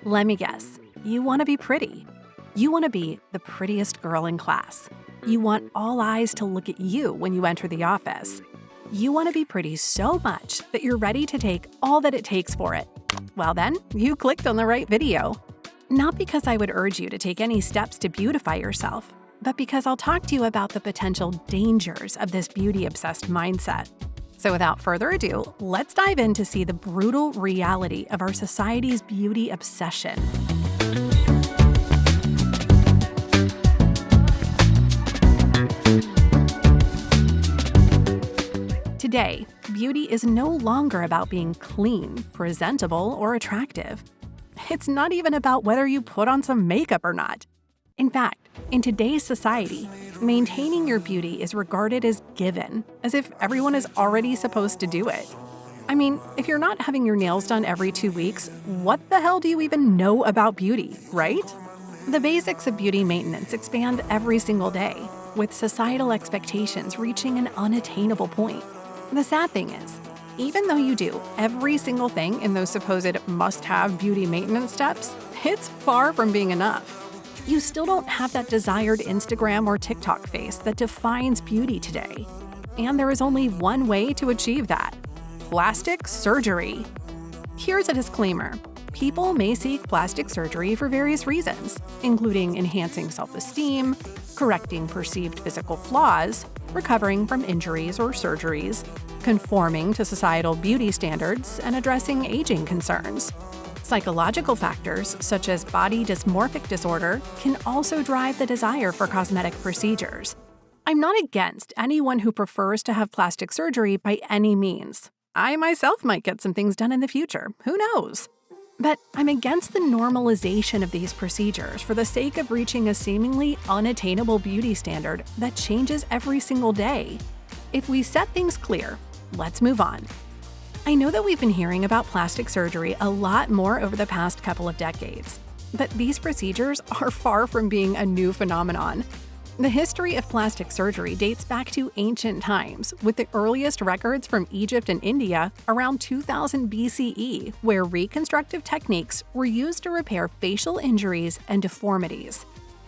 Let me guess. You want to be pretty. You want to be the prettiest girl in class. You want all eyes to look at you when you enter the office. You want to be pretty so much that you're ready to take all that it takes for it. Well then, you clicked on the right video. Not because I would urge you to take any steps to beautify yourself, but because I'll talk to you about the potential dangers of this beauty-obsessed mindset. So without further ado, let's dive in to see the brutal reality of our society's beauty obsession. Today, beauty is no longer about being clean, presentable, or attractive. It's not even about whether you put on some makeup or not. In fact, in today's society, maintaining your beauty is regarded as given, as if everyone is already supposed to do it. I mean, if you're not having your nails done every 2 weeks, what the hell do you even know about beauty, right? The basics of beauty maintenance expand every single day, with societal expectations reaching an unattainable point. The sad thing is, even though you do every single thing in those supposed must-have beauty maintenance steps, it's far from being enough. You still don't have that desired Instagram or TikTok face that defines beauty today. And there is only one way to achieve that: plastic surgery. Here's a disclaimer. People may seek plastic surgery for various reasons, including enhancing self-esteem, correcting perceived physical flaws, recovering from injuries or surgeries, conforming to societal beauty standards, and addressing aging concerns. Psychological factors, such as body dysmorphic disorder, can also drive the desire for cosmetic procedures. I'm not against anyone who prefers to have plastic surgery by any means. I myself might get some things done in the future, who knows? But I'm against the normalization of these procedures for the sake of reaching a seemingly unattainable beauty standard that changes every single day. If we set things clear, let's move on. I know that we've been hearing about plastic surgery a lot more over the past couple of decades, but these procedures are far from being a new phenomenon. The history of plastic surgery dates back to ancient times, with the earliest records from Egypt and India around 2000 BCE, where reconstructive techniques were used to repair facial injuries and deformities.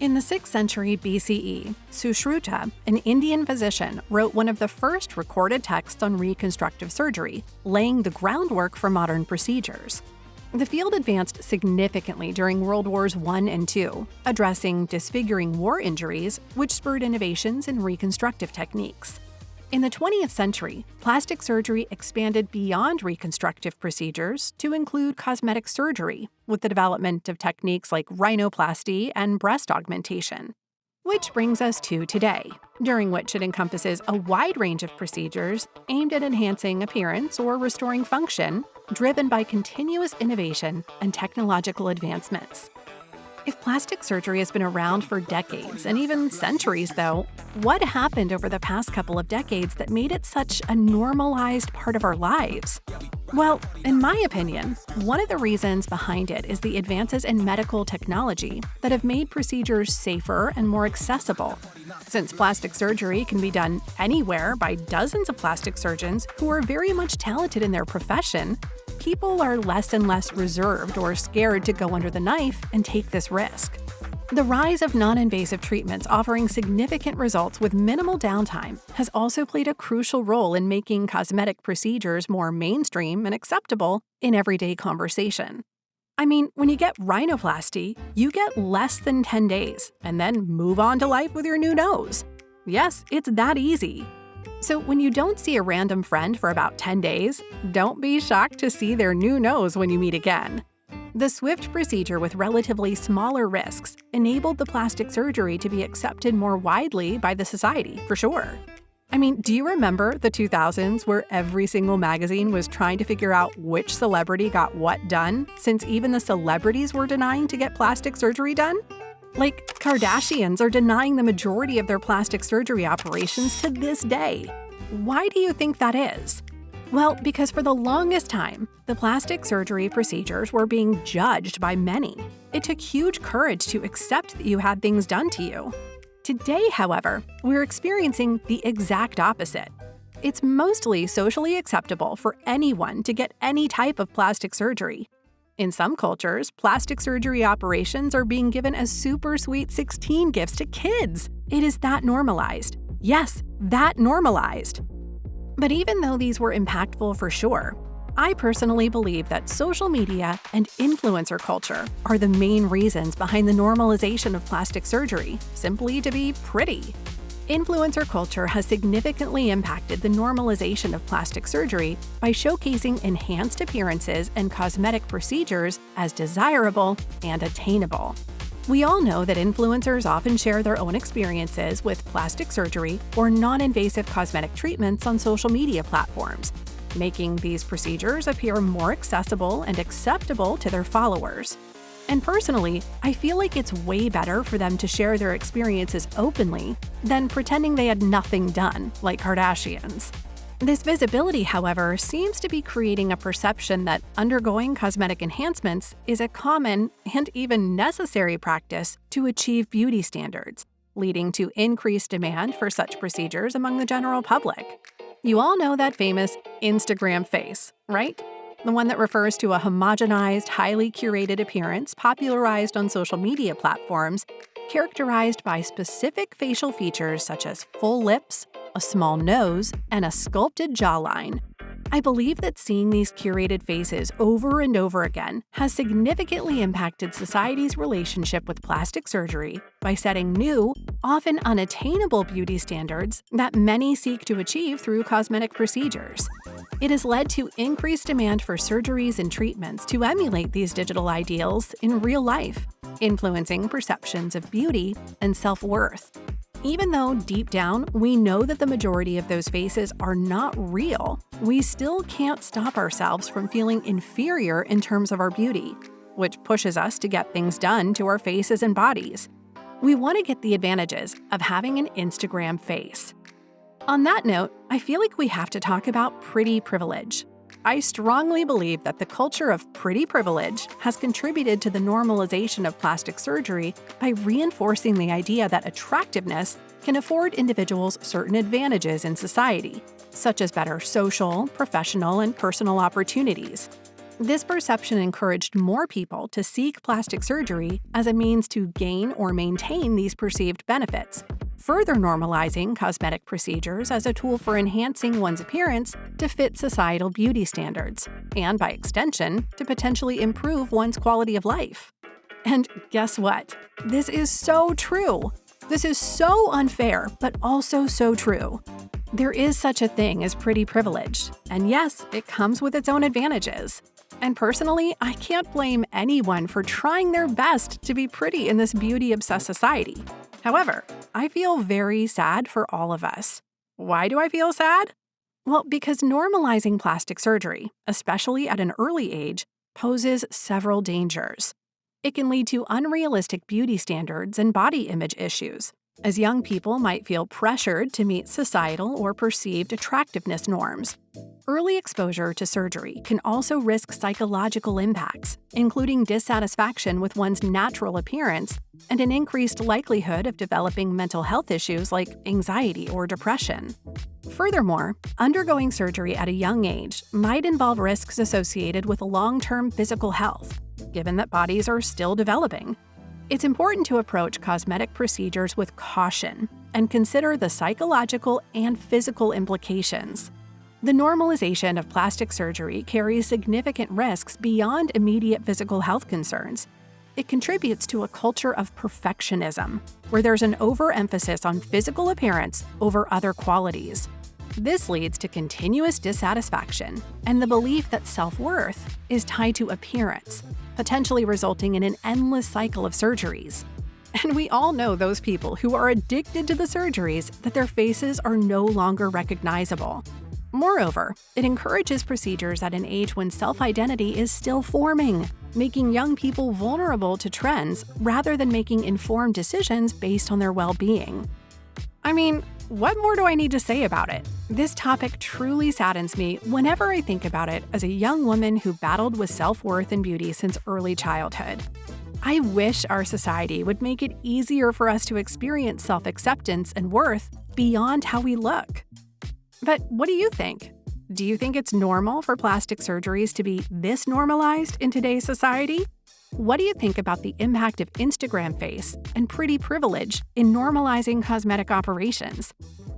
In the 6th century BCE, Sushruta, an Indian physician, wrote one of the first recorded texts on reconstructive surgery, laying the groundwork for modern procedures. The field advanced significantly during World Wars I and II, addressing disfiguring war injuries, which spurred innovations in reconstructive techniques. In the 20th century, plastic surgery expanded beyond reconstructive procedures to include cosmetic surgery, with the development of techniques like rhinoplasty and breast augmentation. Which brings us to today, during which it encompasses a wide range of procedures aimed at enhancing appearance or restoring function, driven by continuous innovation and technological advancements. If plastic surgery has been around for decades and even centuries, though, what happened over the past couple of decades that made it such a normalized part of our lives? Well, in my opinion, one of the reasons behind it is the advances in medical technology that have made procedures safer and more accessible. Since plastic surgery can be done anywhere by dozens of plastic surgeons who are very much talented in their profession, people are less and less reserved or scared to go under the knife and take this risk. The rise of non-invasive treatments offering significant results with minimal downtime has also played a crucial role in making cosmetic procedures more mainstream and acceptable in everyday conversation. I mean, when you get rhinoplasty, you get less than 10 days and then move on to life with your new nose. Yes, it's that easy. So when you don't see a random friend for about 10 days, don't be shocked to see their new nose when you meet again. The swift procedure with relatively smaller risks enabled the plastic surgery to be accepted more widely by the society, for sure. I mean, do you remember the 2000s where every single magazine was trying to figure out which celebrity got what done, since even the celebrities were denying to get plastic surgery done? Like, Kardashians are denying the majority of their plastic surgery operations to this day. Why do you think that is? Well, because for the longest time, the plastic surgery procedures were being judged by many. It took huge courage to accept that you had things done to you. Today, however, we're experiencing the exact opposite. It's mostly socially acceptable for anyone to get any type of plastic surgery. In some cultures, plastic surgery operations are being given as super sweet 16 gifts to kids. It is that normalized. Yes, that normalized. But even though these were impactful for sure, I personally believe that social media and influencer culture are the main reasons behind the normalization of plastic surgery, simply to be pretty. Influencer culture has significantly impacted the normalization of plastic surgery by showcasing enhanced appearances and cosmetic procedures as desirable and attainable. We all know that influencers often share their own experiences with plastic surgery or non-invasive cosmetic treatments on social media platforms, making these procedures appear more accessible and acceptable to their followers. And personally, I feel like it's way better for them to share their experiences openly than pretending they had nothing done, like Kardashians. This visibility, however, seems to be creating a perception that undergoing cosmetic enhancements is a common and even necessary practice to achieve beauty standards, leading to increased demand for such procedures among the general public. You all know that famous Instagram face, right? The one that refers to a homogenized, highly curated appearance popularized on social media platforms, characterized by specific facial features such as full lips, a small nose, and a sculpted jawline. I believe that seeing these curated faces over and over again has significantly impacted society's relationship with plastic surgery by setting new, often unattainable beauty standards that many seek to achieve through cosmetic procedures. It has led to increased demand for surgeries and treatments to emulate these digital ideals in real life, influencing perceptions of beauty and self-worth. Even though deep down we know that the majority of those faces are not real, we still can't stop ourselves from feeling inferior in terms of our beauty, which pushes us to get things done to our faces and bodies. We want to get the advantages of having an Instagram face. On that note, I feel like we have to talk about pretty privilege. I strongly believe that the culture of pretty privilege has contributed to the normalization of plastic surgery by reinforcing the idea that attractiveness can afford individuals certain advantages in society, such as better social, professional, and personal opportunities. This perception encouraged more people to seek plastic surgery as a means to gain or maintain these perceived benefits, further normalizing cosmetic procedures as a tool for enhancing one's appearance to fit societal beauty standards, and by extension, to potentially improve one's quality of life. And guess what? This is so true! This is so unfair, but also so true. There is such a thing as pretty privilege, and yes, it comes with its own advantages. And personally, I can't blame anyone for trying their best to be pretty in this beauty-obsessed society. However, I feel very sad for all of us. Why do I feel sad? Well, because normalizing plastic surgery, especially at an early age, poses several dangers. It can lead to unrealistic beauty standards and body image issues, as young people might feel pressured to meet societal or perceived attractiveness norms. Early exposure to surgery can also risk psychological impacts, including dissatisfaction with one's natural appearance and an increased likelihood of developing mental health issues like anxiety or depression. Furthermore, undergoing surgery at a young age might involve risks associated with long-term physical health, given that bodies are still developing. It's important to approach cosmetic procedures with caution and consider the psychological and physical implications. The normalization of plastic surgery carries significant risks beyond immediate physical health concerns. It contributes to a culture of perfectionism, where there's an overemphasis on physical appearance over other qualities. This leads to continuous dissatisfaction and the belief that self-worth is tied to appearance, potentially resulting in an endless cycle of surgeries. And we all know those people who are addicted to the surgeries that their faces are no longer recognizable. Moreover, it encourages procedures at an age when self-identity is still forming, making young people vulnerable to trends rather than making informed decisions based on their well-being. I mean, what more do I need to say about it? This topic truly saddens me whenever I think about it as a young woman who battled with self-worth and beauty since early childhood. I wish our society would make it easier for us to experience self-acceptance and worth beyond how we look. But what do you think? Do you think it's normal for plastic surgeries to be this normalized in today's society? What do you think about the impact of Instagram face and pretty privilege in normalizing cosmetic operations?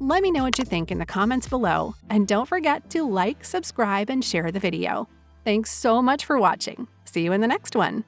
Let me know what you think in the comments below, and don't forget to like, subscribe, and share the video. Thanks so much for watching. See you in the next one.